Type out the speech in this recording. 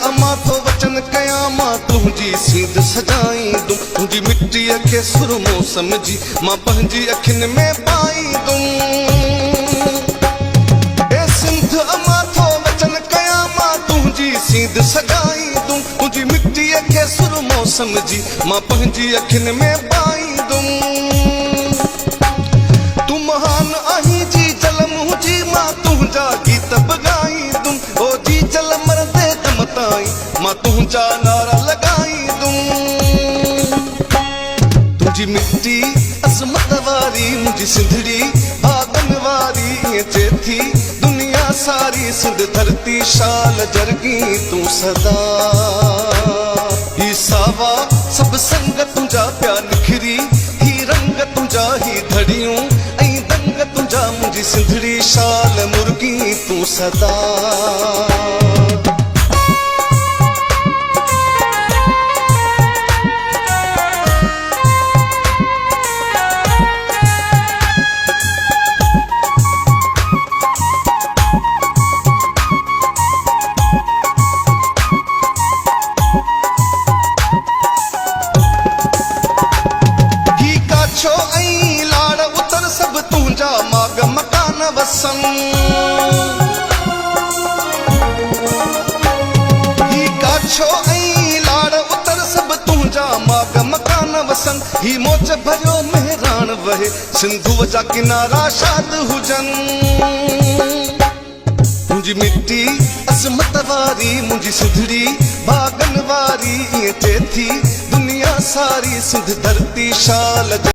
अमां थो वचन कयां मां तुंहिंजी सीध सजाईंदुमि तुंहिंजी मिटीअ खे सुरमो समझी मां पंहिंजी अखियुनि में पाईंदुमि ए सिंध अमां थो वचन कयां मां तुंहिंजी सीध सजाईंदुमि तुंहिंजी मिटीअ खे सुरमो समझी मां पंहिंजी अखियुनि में पाईंदुमि तूं महान आहीं जी जल मुंहिंजी मां तुंहिंजा गीत बॻाईंदुमि ओ जी जल मरंदे दम ताईं मां तुंहिंजा नारा लॻाईंदुमि तुंहिंजी मिट्टी अज़मत वारी मुंहिंजी सिंधड़ी भाॻनि वारी ईअं चए थी दुनिया सारी सिंध धरती शाल जरगी तूं सदा ही सावा सभु संग तुंहिंजा पिया निखरी ही रंग तुंहिंजा ही धड़ियूं ऐं दंग तुंहिंजा मुंहिंजी सिंधड़ी शाल मुर्गी तूं सदा ऐं लाड़ उतर सभु तुंहिंजा माग मकान वसन ही काछो ऐं लाड़ उतर सभु तुंहिंजा माग मकान वसन ही मोच भरियो मेहरान वहे सिंधुअ जा किनारा शाद हुजनि मुंहिंजी मिट्टी अज़मत वारी मुंहिंजी सिंधड़ी भाॻनि वारी ईअं चए थी दुनिया सारी सिंध धरती शाल